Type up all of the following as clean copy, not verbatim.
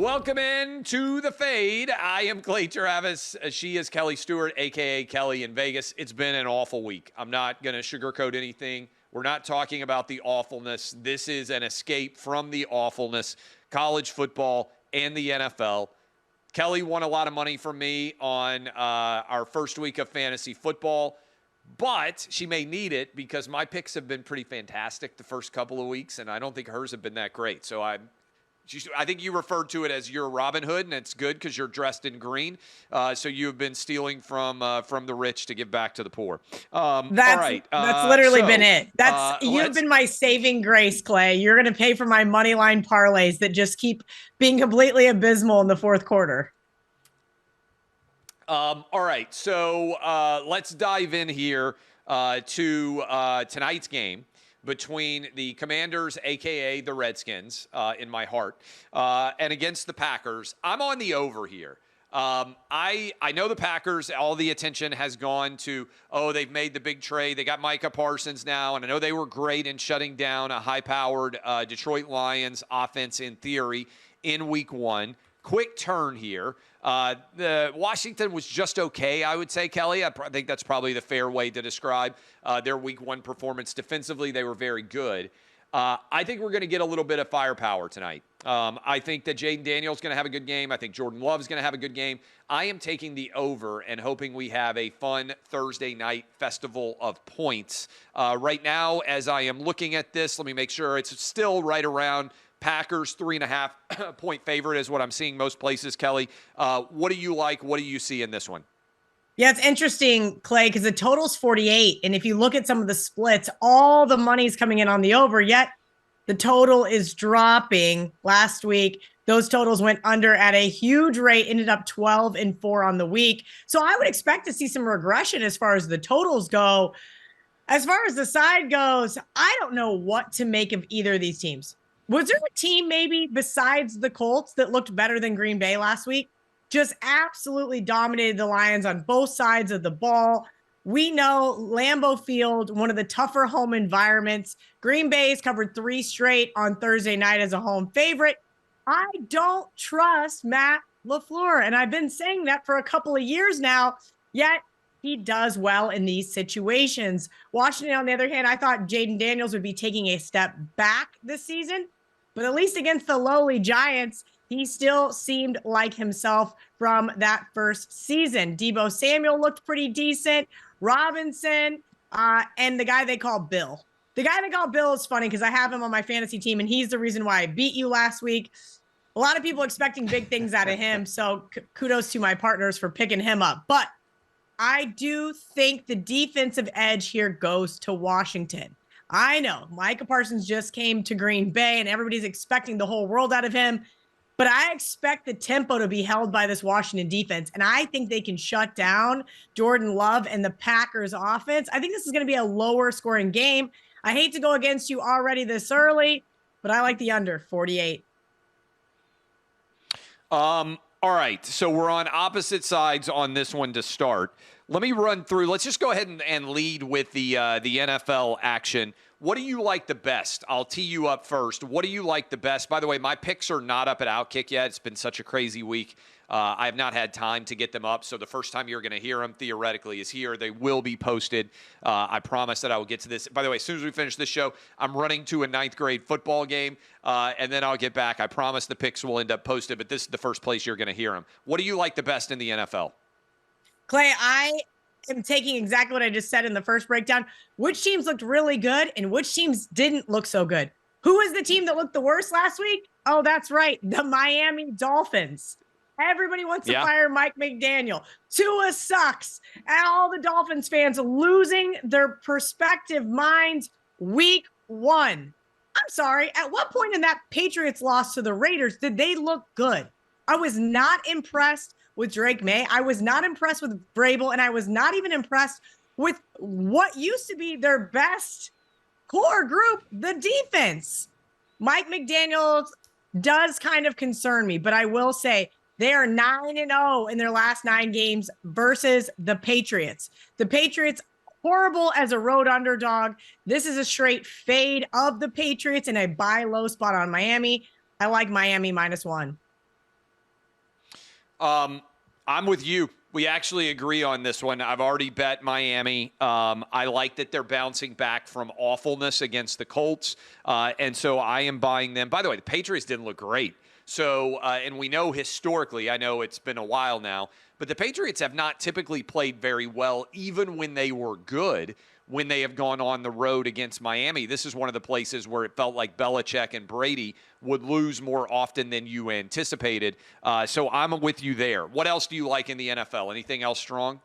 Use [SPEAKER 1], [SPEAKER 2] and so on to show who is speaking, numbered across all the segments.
[SPEAKER 1] Welcome in to the Fade. I am Clay Travis. She is Kelly Stewart, a.k.a. Kelly in Vegas. It's been an awful week. I'm not going to sugarcoat anything. We're not talking about the awfulness. This is an escape from the awfulness. College football and the NFL. Kelly won a lot of money from me on our first week of fantasy football, but she may need it because my picks have been pretty fantastic the first couple of weeks, and I don't think hers have been that great. So I think you referred to it as your Robin Hood, and it's good because you're dressed in green. So you have been stealing from the rich to give back to the poor. All right.
[SPEAKER 2] That's literally been it. You've been my saving grace, Clay. You're going to pay for my money line parlays that just keep being completely abysmal in the fourth quarter.
[SPEAKER 1] All right. So let's dive in here to tonight's game between the Commanders, a.k.a. the Redskins, in my heart, and against the Packers. I'm on the over here. I know the Packers, all the attention has gone to, they've made the big trade. They got Micah Parsons now, and I know they were great in shutting down a high-powered Detroit Lions offense in theory in week one. Quick turn here. The Washington was just okay, I would say, Kelly. I think that's probably the fair way to describe their week one performance. Defensively, they were very good. I think we're going to get a little bit of firepower tonight. I think that Jaden Daniels is going to have a good game. I think Jordan Love is going to have a good game. I am taking the over and hoping we have a fun Thursday night festival of points. Right now, as I am looking at this, let me make sure it's still right around Packers 3.5 point favorite is what I'm seeing most places. Kelly, what do you like? What do you see in this one?
[SPEAKER 2] Yeah, it's interesting, Clay, because the total's 48. And if you look at some of the splits, all the money's coming in on the over, yet the total is dropping. Last week, those totals went under at a huge rate, ended up 12-4 on the week. So I would expect to see some regression as far as the totals go. As far as the side goes, I don't know what to make of either of these teams. Was there a team maybe besides the Colts that looked better than Green Bay last week? Just absolutely dominated the Lions on both sides of the ball. We know Lambeau Field, one of the tougher home environments. Green Bay's covered 3 straight on Thursday night as a home favorite. I don't trust Matt LaFleur, and I've been saying that for a couple of years now, yet he does well in these situations. Washington, on the other hand, I thought Jaden Daniels would be taking a step back this season, but at least against the lowly Giants, he still seemed like himself from that first season. Deebo Samuel looked pretty decent. Robinson, and the guy they call Bill. The guy they call Bill is funny because I have him on my fantasy team, and he's the reason why I beat you last week. A lot of people expecting big things out of him, so kudos to my partners for picking him up. But I do think the defensive edge here goes to Washington. I know Micah Parsons just came to Green Bay and everybody's expecting the whole world out of him, but I expect the tempo to be held by this Washington defense, and I think they can shut down Jordan Love and the Packers offense. I think this is going to be a lower scoring game. I hate to go against you already this early, but I like the under 48.
[SPEAKER 1] All right, so we're on opposite sides on this one to start. Let me run through. Let's just go ahead and lead with the NFL action. What do you like the best? I'll tee you up first. What do you like the best? By the way, my picks are not up at OutKick yet. It's been such a crazy week. I have not had time to get them up, so the first time you're going to hear them, theoretically, is here. They will be posted. I promise that I will get to this. By the way, as soon as we finish this show, I'm running to a 9th grade football game, and then I'll get back. I promise the picks will end up posted, but this is the first place you're going to hear them. What do you like the best in the NFL?
[SPEAKER 2] Clay, I am taking exactly what I just said in the first breakdown. Which teams looked really good and which teams didn't look so good? Who was the team that looked the worst last week? Oh, that's right. The Miami Dolphins. Everybody wants to fire Mike McDaniel. Tua sucks. And all the Dolphins fans losing their perspective minds week one. I'm sorry. At what point in that Patriots loss to the Raiders did they look good? I was not impressed with Drake May. I was not impressed with Vrabel, and I was not even impressed with what used to be their best core group, the defense. Mike McDaniel does kind of concern me, but I will say they are 9-0 in their last 9 games versus the Patriots. The Patriots, horrible as a road underdog. This is a straight fade of the Patriots and a buy low spot on Miami. I like Miami -1.
[SPEAKER 1] I'm with you. We actually agree on this one. I've already bet Miami. I like that they're bouncing back from awfulness against the Colts, and so I am buying them. By the way, the Patriots didn't look great. So, and we know historically, I know it's been a while now, but the Patriots have not typically played very well, even when they were good, when they have gone on the road against Miami. This is one of the places where it felt like Belichick and Brady would lose more often than you anticipated. So I'm with you there. What else do you like in the NFL? Anything else strong?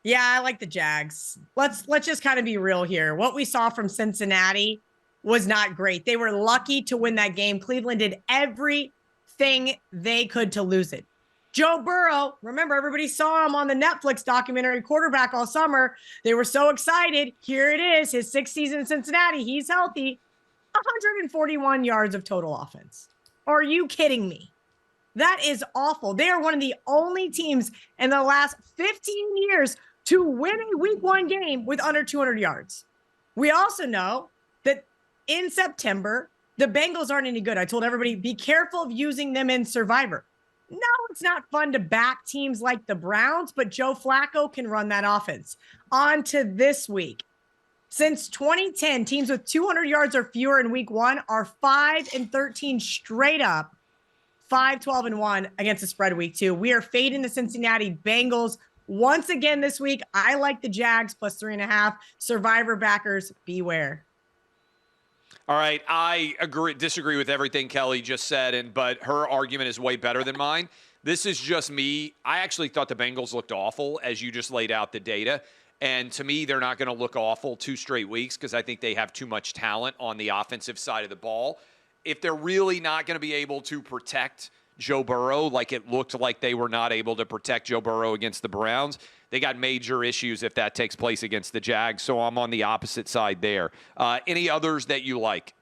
[SPEAKER 2] Yeah, I like the Jags. Let's just kind of be real here. What we saw from Cincinnati was not great. They were lucky to win that game. Cleveland did everything they could to lose it. Joe Burrow, remember, everybody saw him on the Netflix documentary Quarterback all summer. They were so excited. Here it is, his sixth season in Cincinnati. He's healthy. 141 yards of total offense. Are you kidding me? That is awful. They are one of the only teams in the last 15 years to win a week one game with under 200 yards. We also know that in September, the Bengals aren't any good. I told everybody, be careful of using them in Survivor. No, it's not fun to back teams like the Browns, but Joe Flacco can run that offense. On to this week. Since 2010, teams with 200 yards or fewer in week one are 5-13 straight up, 5-12-1 against the spread week two. We are fading the Cincinnati Bengals once again this week. I like the Jags plus 3.5. Survivor backers, beware.
[SPEAKER 1] All right, I disagree with everything Kelly just said, but her argument is way better than mine. This is just me. I actually thought the Bengals looked awful as you just laid out the data. And to me, they're not going to look awful 2 straight weeks because I think they have too much talent on the offensive side of the ball. If they're really not going to be able to protect Joe Burrow like it looked like they were not able to protect Joe Burrow against the Browns, they got major issues if that takes place against the Jags. So I'm on the opposite side there. Any others that you like?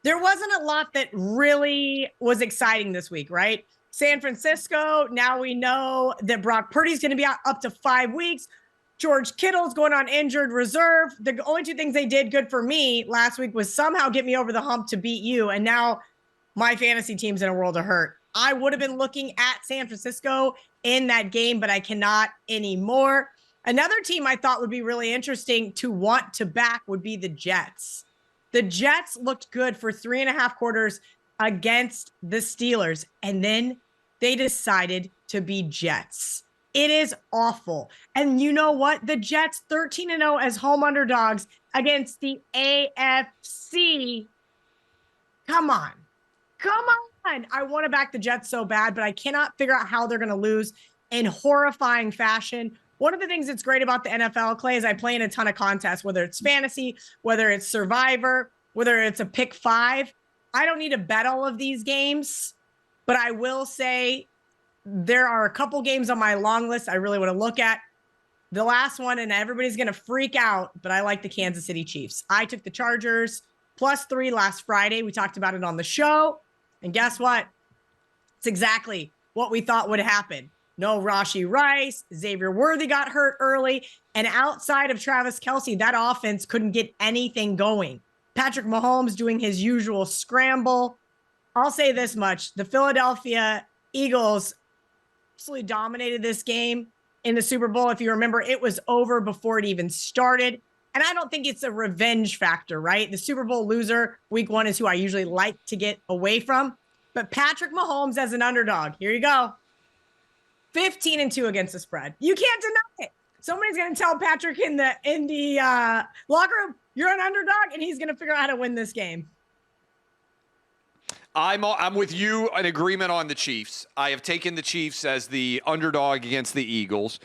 [SPEAKER 2] There wasn't a lot that really was exciting this week, right? San Francisco, now we know that Brock Purdy's going to be out up to 5 weeks. George Kittle's going on injured reserve. The only 2 things they did good for me last week was somehow get me over the hump to beat you. And now my fantasy team's in a world of hurt. I would have been looking at San Francisco in that game, but I cannot anymore. Another team I thought would be really interesting to want to back would be the Jets. The Jets looked good for 3.5 quarters against the Steelers, and then they decided to be Jets. It is awful. And you know what? The Jets 13-0 as home underdogs against the AFC. Come on. I want to back the Jets so bad, but I cannot figure out how they're going to lose in horrifying fashion. One of the things that's great about the NFL, Clay, is I play in a ton of contests, whether it's fantasy, whether it's Survivor, whether it's a pick 5. I don't need to bet all of these games, but I will say there are a couple games on my long list I really want to look at. The last one, and everybody's going to freak out, but I like the Kansas City Chiefs. I took the Chargers +3 last Friday. We talked about it on the show. And guess what? It's exactly what we thought would happen. No Rashee Rice. Xavier Worthy got hurt early. And outside of Travis Kelce, that offense couldn't get anything going. Patrick Mahomes doing his usual scramble. I'll say this much. The Philadelphia Eagles absolutely dominated this game in the Super Bowl. If you remember, it was over before it even started. And I don't think it's a revenge factor, right? The Super Bowl loser week one is who I usually like to get away from. But Patrick Mahomes as an underdog, here you go. 15-2 against the spread. You can't deny it. Somebody's going to tell Patrick in the locker room, you're an underdog, and he's going to figure out how to win this game.
[SPEAKER 1] I'm with you in agreement on the Chiefs. I have taken the Chiefs as the underdog against the Eagles.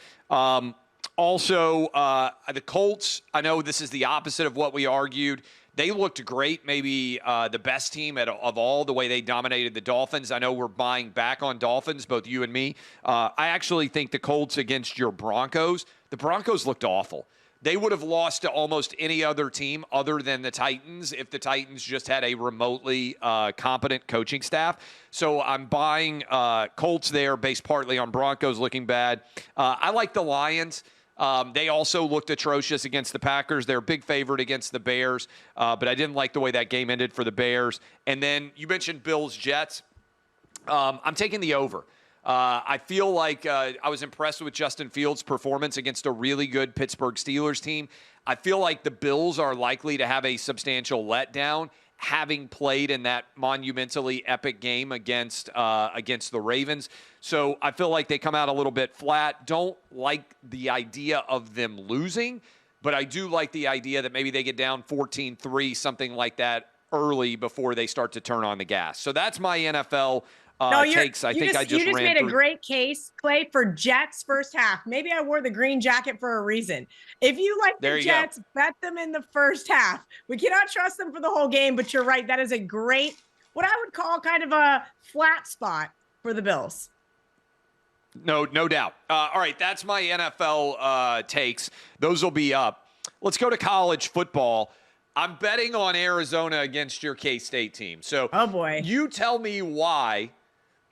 [SPEAKER 1] Also, the Colts, I know this is the opposite of what we argued. They looked great, maybe the best team of all, the way they dominated the Dolphins. I know we're buying back on Dolphins, both you and me. I actually think the Colts against your Broncos, the Broncos looked awful. They would have lost to almost any other team other than the Titans if the Titans just had a remotely competent coaching staff. So I'm buying Colts there based partly on Broncos looking bad. I like the Lions. They also looked atrocious against the Packers. They're a big favorite against the Bears, but I didn't like the way that game ended for the Bears. And then you mentioned Bills-Jets. I'm taking the over. I feel like I was impressed with Justin Fields' performance against a really good Pittsburgh Steelers team. I feel like the Bills are likely to have a substantial letdown, having played in that monumentally epic game against the Ravens. So I feel like they come out a little bit flat. Don't like the idea of them losing, but I do like the idea that maybe they get down 14-3, something like that, early before they start to turn on the gas. So that's my NFL takes. I think I just
[SPEAKER 2] made
[SPEAKER 1] through.
[SPEAKER 2] A great case, Clay, for Jets first half. Maybe I wore the green jacket for a reason. If you like the Jets, bet them in the first half. We cannot trust them for the whole game, but you're right. That is a great, what I would call kind of a flat spot for the Bills.
[SPEAKER 1] No doubt. All right, that's my NFL takes. Those will be up. Let's go to college football. I'm betting on Arizona against your K-State team. So,
[SPEAKER 2] oh boy,
[SPEAKER 1] you tell me why.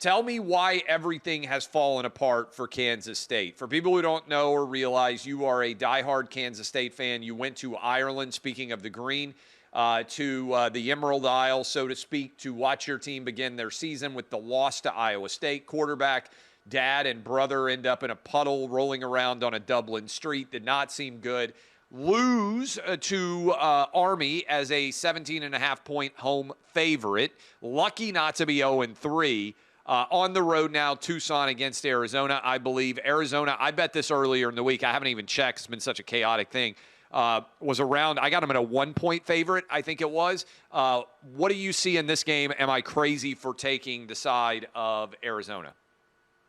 [SPEAKER 1] Tell me why everything has fallen apart for Kansas State. For people who don't know or realize, you are a diehard Kansas State fan. You went to Ireland, speaking of the green, to the Emerald Isle, so to speak, to watch your team begin their season with the loss to Iowa State. Quarterback, dad, and brother end up in a puddle rolling around on a Dublin street. Did not seem good. Lose to Army as a 17.5-point home favorite. Lucky not to be 0-3. On the road now, Tucson against Arizona. I believe Arizona, I bet this earlier in the week. I haven't even checked. It's been such a chaotic thing. Was around, I got them at a 1-point favorite, I think it was. What do you see in this game? Am I crazy for taking the side of Arizona?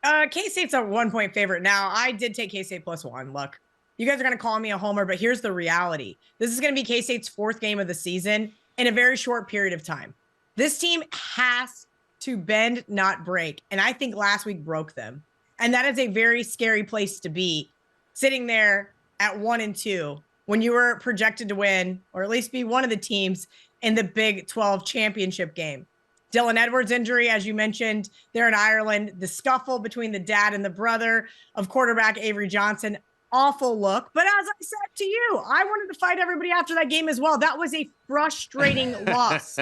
[SPEAKER 2] K-State's a 1-point favorite. Now, I did take K-State +1. Look, you guys are going to call me a homer, but here's the reality. This is going to be K-State's 4th game of the season in a very short period of time. This team has to bend, not break. And I think last week broke them. And that is a very scary place to be, sitting there at 1-2 when you were projected to win, or at least be one of the teams in the Big 12 championship game. Dylan Edwards' injury, as you mentioned, there in Ireland, the scuffle between the dad and the brother of quarterback Avery Johnson. Awful look. But as I said to you, I wanted to fight everybody after that game as well. That was a frustrating loss.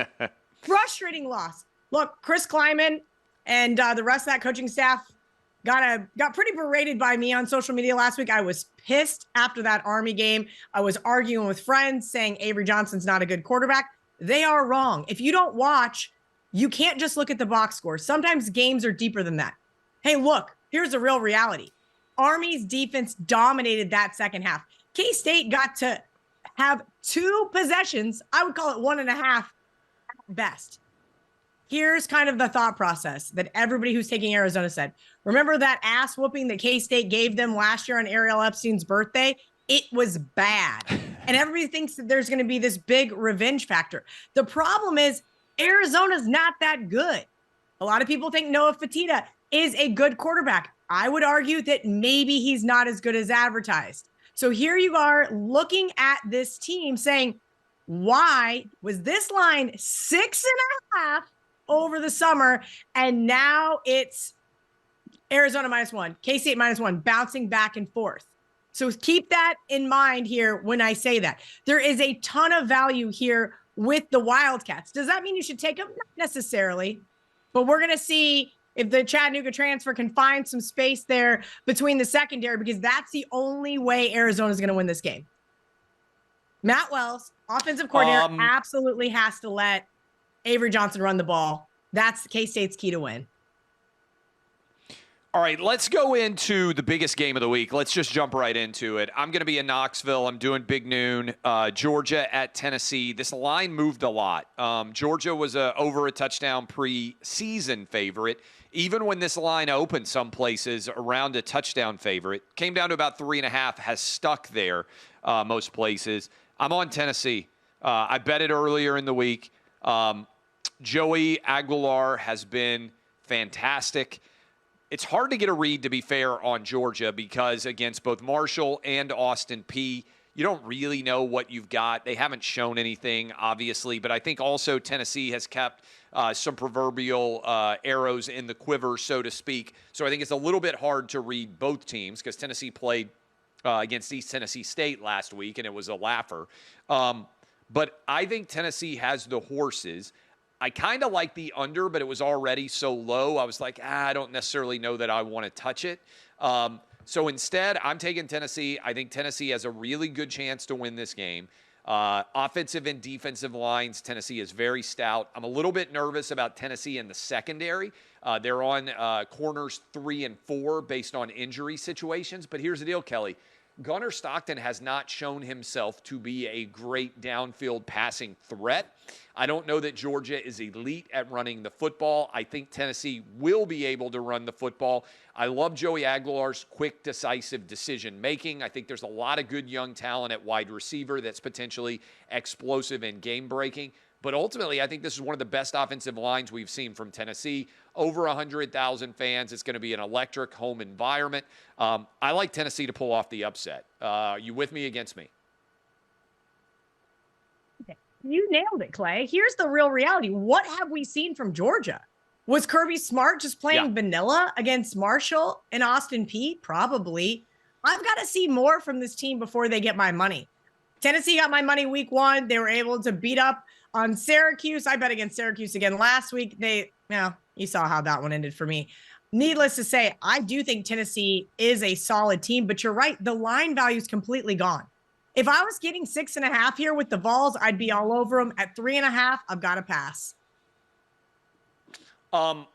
[SPEAKER 2] Frustrating loss. Look, Chris Kleiman and the rest of that coaching staff got pretty berated by me on social media last week. I was pissed after that Army game. I was arguing with friends saying Avery Johnson's not a good quarterback. They are wrong. If you don't watch, you can't just look at the box score. Sometimes games are deeper than that. Hey, look, here's the real reality. Army's defense dominated that second half. K-State got to have 2 possessions. I would call it 1.5 at best. Here's kind of the thought process that everybody who's taking Arizona said. Remember that ass whooping that K-State gave them last year on Ariel Epstein's birthday? It was bad. And everybody thinks that there's going to be this big revenge factor. The problem is Arizona's not that good. A lot of people think Noah Fatita is a good quarterback. I would argue that maybe he's not as good as advertised. So here you are looking at this team saying, why was this line 6.5 over the summer, and now it's Arizona -1, K-State -1, bouncing back and forth. So keep that in mind here when I say that. There is a ton of value here with the Wildcats. Does that mean you should take them? Not necessarily, but we're going to see if the Chattanooga transfer can find some space there between the secondary, because that's the only way Arizona is going to win this game. Matt Wells, offensive coordinator, absolutely has to let Avery Johnson run the ball. That's K-State's key to win.
[SPEAKER 1] All right, let's go into the biggest game of the week. Let's just jump right into it. I'm going to be in Knoxville. I'm doing Big Noon. Georgia at Tennessee. This line moved a lot. Georgia was over a touchdown preseason favorite. Even when this line opened some places around a touchdown favorite, came down to about 3.5, has stuck there most places. I'm on Tennessee. I bet it earlier in the week. Joey Aguilar has been fantastic. It's hard to get a read, to be fair, on Georgia because against both Marshall and Austin Peay, you don't really know what you've got. They haven't shown anything, obviously, but I think also Tennessee has kept some proverbial arrows in the quiver, so to speak. So I think it's a little bit hard to read both teams because Tennessee played against East Tennessee State last week, and it was a laugher. But I think Tennessee has the horses. I kind of like the under, but it was already so low. I was like, I don't necessarily know that I want to touch it. So instead, I'm taking Tennessee. I think Tennessee has a really good chance to win this game. Offensive and defensive lines, Tennessee is very stout. I'm a little bit nervous about Tennessee in the secondary. They're on corners 3 and 4 based on injury situations. But here's the deal, Kelly. Gunnar Stockton has not shown himself to be a great downfield passing threat. I don't know that Georgia is elite at running the football. I think Tennessee will be able to run the football. I love Joey Aguilar's quick, decisive decision-making. I think there's a lot of good young talent at wide receiver that's potentially explosive and game-breaking. But ultimately, I think this is one of the best offensive lines we've seen from Tennessee. Over 100,000 fans. It's going to be an electric home environment. I like Tennessee to pull off the upset. You with me, against me?
[SPEAKER 2] You nailed it, Clay. Here's the real reality. What have we seen from Georgia? Was Kirby Smart just playing vanilla against Marshall and Austin Peay? Probably. I've got to see more from this team before they get my money. Tennessee got my money week 1. They were able to beat up on Syracuse. I bet against Syracuse again last week. You saw how that one ended for me. Needless to say, I do think Tennessee is a solid team, but you're right. The line value is completely gone. If I was getting 6.5 here with the Vols, I'd be all over them. At 3.5, I've got to pass.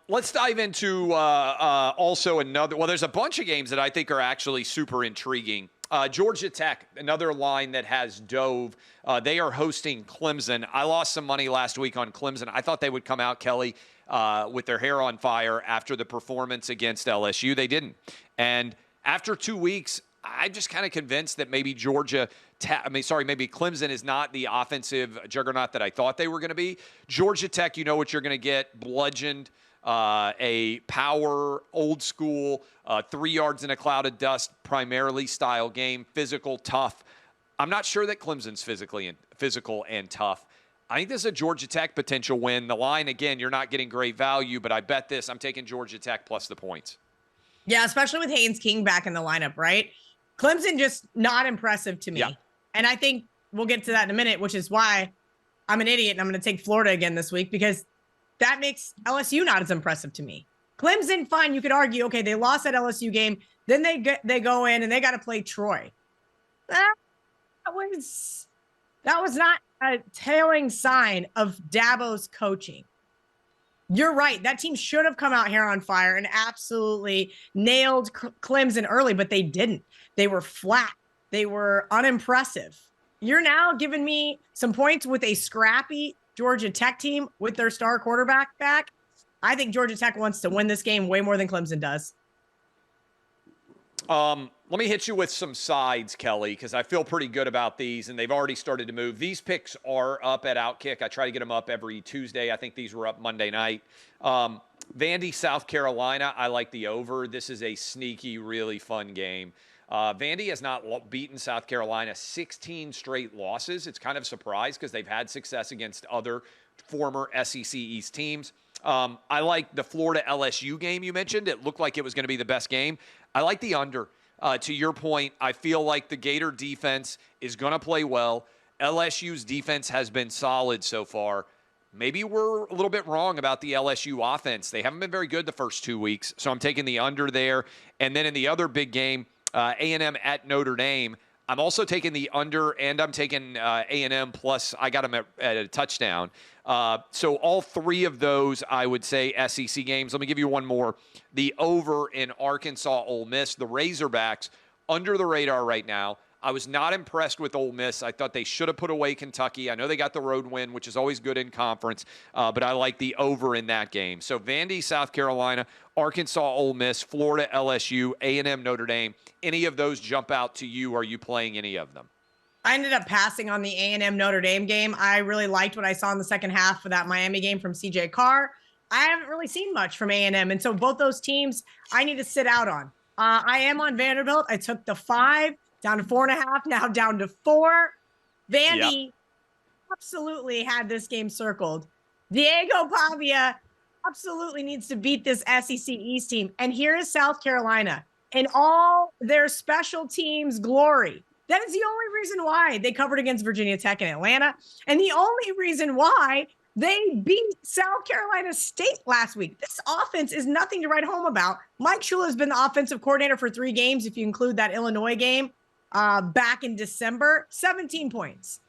[SPEAKER 1] Let's dive into also another. Well, there's a bunch of games that I think are actually super intriguing. Georgia Tech, another line that has dove. They are hosting Clemson. I lost some money last week on Clemson. I thought they would come out, Kelly, with their hair on fire after the performance against LSU. They didn't. And after 2 weeks, I'm just kind of convinced that maybe maybe Clemson is not the offensive juggernaut that I thought they were going to be. Georgia Tech, you know what you're going to get: bludgeoned, a power, old school, 3 yards in a cloud of dust, primarily style game, physical, tough. I'm not sure that Clemson's physical and tough. I think this is a Georgia Tech potential win. The line, again, you're not getting great value, but I bet this. I'm taking Georgia Tech plus the points.
[SPEAKER 2] Yeah, especially with Haynes King back in the lineup, right? Clemson just not impressive to me. Yeah. And I think we'll get to that in a minute, which is why I'm an idiot and I'm going to take Florida again this week, because that makes LSU not as impressive to me. Clemson, fine, you could argue, okay, they lost that LSU game, then they go in and they got to play Troy. That was not a telling sign of Dabo's coaching. You're right. That team should have come out hair on fire and absolutely nailed Clemson early, but they didn't. They were flat. They were unimpressive. You're now giving me some points with a scrappy Georgia Tech team with their star quarterback back. I think Georgia Tech wants to win this game way more than Clemson does.
[SPEAKER 1] Let me hit you with some sides, Kelly, because I feel pretty good about these, and they've already started to move. These picks are up at OutKick. I try to get them up every Tuesday. I think these were up Monday night. Vandy, South Carolina, I like the over. This is a sneaky, really fun game. Vandy has not beaten South Carolina 16 straight losses. It's kind of a surprise because they've had success against other former SEC East teams. I like the Florida LSU game you mentioned. It looked like it was going to be the best game. I like the under. To your point, I feel like the Gator defense is going to play well. LSU's defense has been solid so far. Maybe we're a little bit wrong about the LSU offense. They haven't been very good the first 2 weeks, so I'm taking the under there. And then in the other big game, A&M at Notre Dame, I'm also taking the under, and I'm taking A&M plus. I got them at a touchdown. So all 3 of those, I would say, SEC games. Let me give you one more. The over in Arkansas, Ole Miss. The Razorbacks, under the radar right now. I was not impressed with Ole Miss. I thought they should have put away Kentucky. I know they got the road win, which is always good in conference, but I like the over in that game. So Vandy, South Carolina, Arkansas, Ole Miss, Florida, LSU, A&M, Notre Dame. Any of those jump out to you? Are you playing any of them?
[SPEAKER 2] I ended up passing on the A&M Notre Dame game. I really liked what I saw in the second half of that Miami game from CJ Carr. I haven't really seen much from A&M, and so both those teams I need to sit out on. I am on Vanderbilt. I took the 5 down to 4.5, now down to 4. Vandy absolutely had this game circled. Diego Pavia absolutely needs to beat this SEC East team. And here is South Carolina in all their special teams glory. That is the only reason why they covered against Virginia Tech and Atlanta. And the only reason why They beat South Carolina State last week. This offense is nothing to write home about. Mike Shula has been the offensive coordinator for 3 games, if you include that Illinois game back in December. 17 points.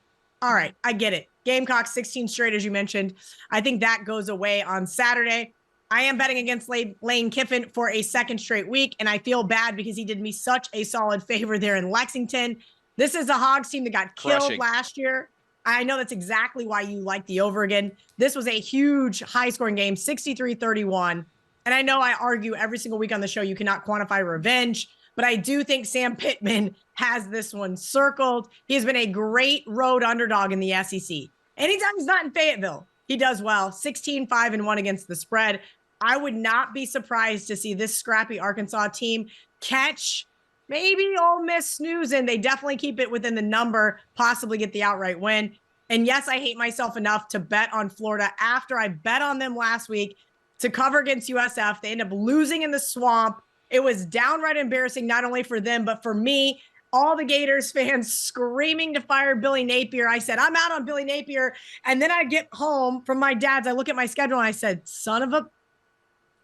[SPEAKER 2] All right, I get it. Gamecocks 16 straight, as you mentioned. I think that goes away on Saturday. I am betting against Lane Kiffin for a second straight week, and I feel bad because he did me such a solid favor there in Lexington. This is a Hogs team that got killed last year. I know that's exactly why you like the over again. This was a huge high-scoring game, 63-31. And I know I argue every single week on the show you cannot quantify revenge, but I do think Sam Pittman has this one circled. He has been a great road underdog in the SEC. Anytime he's not in Fayetteville, he does well. 16-5-1 against the spread. I would not be surprised to see this scrappy Arkansas team catch maybe Ole Miss snoozing. They definitely keep it within the number, possibly get the outright win. And yes, I hate myself enough to bet on Florida after I bet on them last week to cover against USF. They end up losing in the swamp. It was downright embarrassing, not only for them, but for me. All the Gators fans screaming to fire Billy Napier. I said, I'm out on Billy Napier. And then I get home from my dad's. I look at my schedule and I said, son of a,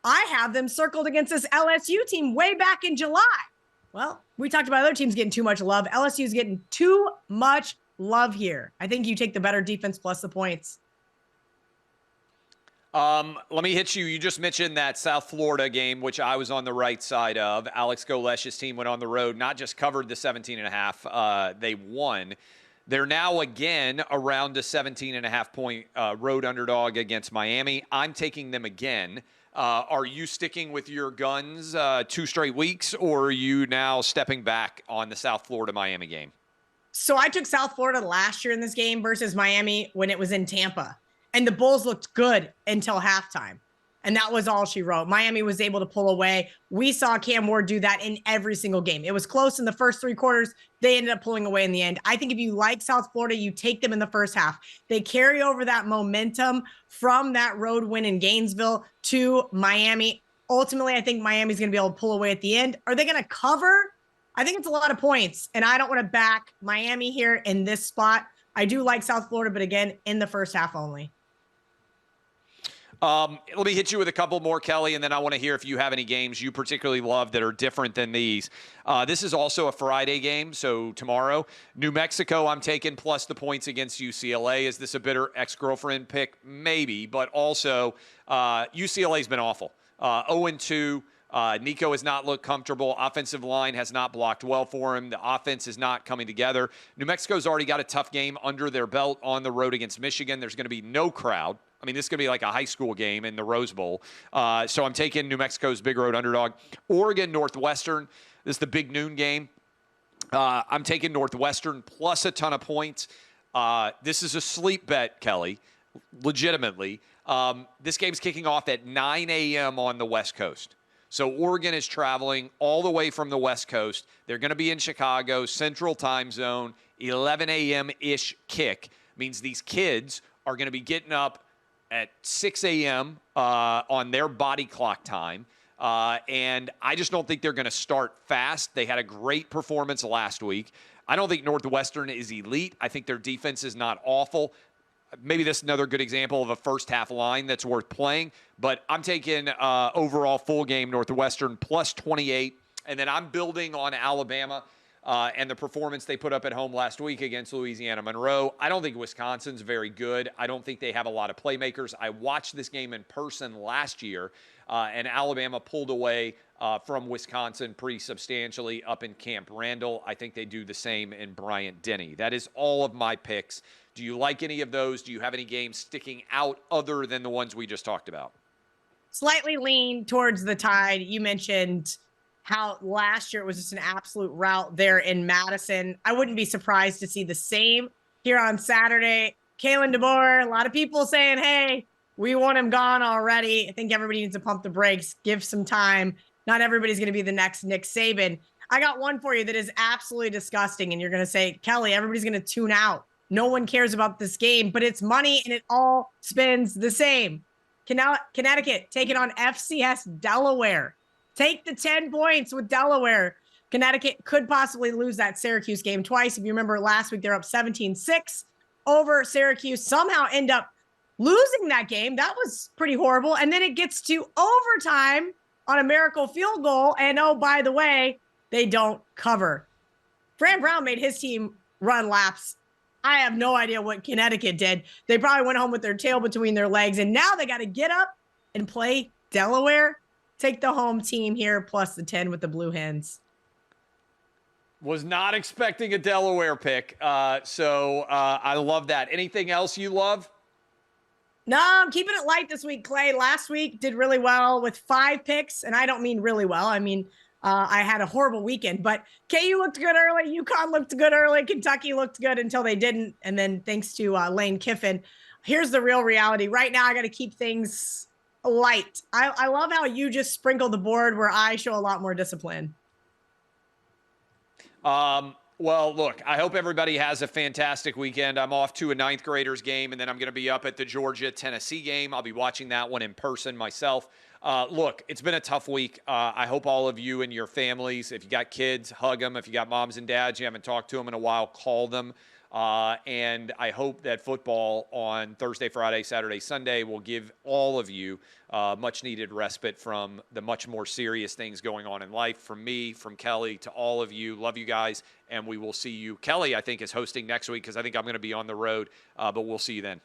[SPEAKER 2] I have them circled against this LSU team way back in July. Well, we talked about other teams getting too much love. LSU's getting too much love here. I think you take the better defense plus the points.
[SPEAKER 1] Let me hit you. You just mentioned that South Florida game, which I was on the right side of. Alex Golesh's team went on the road, not just covered the 17.5. They won. They're now again around a 17.5 point road underdog against Miami. I'm taking them again. Are you sticking with your guns 2 straight weeks, or are you now stepping back on the South Florida-Miami game?
[SPEAKER 2] So I took South Florida last year in this game versus Miami when it was in Tampa, and the Bulls looked good until halftime. And that was all she wrote. Miami was able to pull away. We saw Cam Ward do that in every single game. It was close in the first 3 quarters. They ended up pulling away in the end. I think if you like South Florida, you take them in the first half. They carry over that momentum from that road win in Gainesville to Miami. Ultimately, I think Miami's going to be able to pull away at the end. Are they going to cover? I think it's a lot of points, and I don't want to back Miami here in this spot. I do like South Florida, but again, in the first half only.
[SPEAKER 1] Let me hit you with a couple more, Kelly, and then I want to hear if you have any games you particularly love that are different than these. This is also a Friday game, so tomorrow. New Mexico, I'm taking plus the points against UCLA. Is this a bitter ex-girlfriend pick? Maybe, but also UCLA's been awful. 0-2. Nico has not looked comfortable. Offensive line has not blocked well for him. The offense is not coming together. New Mexico's already got a tough game under their belt on the road against Michigan. There's going to be no crowd. I mean, this is going to be like a high school game in the Rose Bowl. So I'm taking New Mexico's big road underdog. Oregon, Northwestern. This is the big noon game. I'm taking Northwestern plus a ton of points. This is a sleep bet, Kelly, legitimately. This game's kicking off at 9 a.m. on the West Coast. So Oregon is traveling all the way from the West Coast. They're going to be in Chicago, Central Time Zone, 11 a.m.-ish kick. Means these kids are going to be getting up at 6 a.m. On their body clock time. And I just don't think they're going to start fast. They had a great performance last week. I don't think Northwestern is elite. I think their defense is not awful. Maybe this is another good example of a first-half line that's worth playing. But I'm taking overall full game Northwestern plus 28. And then I'm building on Alabama and the performance they put up at home last week against Louisiana Monroe. I don't think Wisconsin's very good. I don't think they have a lot of playmakers. I watched this game in person last year, and Alabama pulled away from Wisconsin pretty substantially up in Camp Randall. I think they do the same in Bryant-Denny. That is all of my picks. Do you like any of those? Do you have any games sticking out other than the ones we just talked about?
[SPEAKER 2] Slightly lean towards the Tide. You mentioned how last year it was just an absolute rout there in Madison. I wouldn't be surprised to see the same here on Saturday. Kalen DeBoer, a lot of people saying, hey, we want him gone already. I think everybody needs to pump the brakes, give some time. Not everybody's going to be the next Nick Saban. I got one for you that is absolutely disgusting, and you're going to say, Kelly, everybody's going to tune out. No one cares about this game, but it's money, and it all spins the same. Connecticut taking on FCS Delaware. Take the 10 points with Delaware. Connecticut could possibly lose that Syracuse game twice. If you remember last week, they're up 17-6 over Syracuse. Somehow end up losing that game. That was pretty horrible. And then it gets to overtime on a miracle field goal. And oh, by the way, they don't cover. Fran Brown made his team run laps. I have no idea what Connecticut did. They probably went home with their tail between their legs. And now they got to get up and play Delaware. Take the home team here, plus the 10 with the Blue Hens.
[SPEAKER 1] Was not expecting a Delaware pick. So I love that. Anything else you love?
[SPEAKER 2] No, I'm keeping it light this week, Clay. Last week did really well with 5 picks. And I don't mean really well. I mean, I had a horrible weekend, but KU looked good early. UConn looked good early. Kentucky looked good until they didn't. And then thanks to Lane Kiffin, here's the real reality. Right now, I got to keep things light. I love how you just sprinkle the board where I show a lot more discipline.
[SPEAKER 1] Well, look, I hope everybody has a fantastic weekend. I'm off to a 9th graders game, and then I'm going to be up at the Georgia-Tennessee game. I'll be watching that one in person myself. Look, it's been a tough week. I hope all of you and your families, if you got kids, hug them. If you got moms and dads, you haven't talked to them in a while, call them. And I hope that football on Thursday, Friday, Saturday, Sunday will give all of you much needed respite from the much more serious things going on in life. From me, from Kelly, to all of you. Love you guys. And we will see you. Kelly, I think, is hosting next week because I think I'm going to be on the road, but we'll see you then.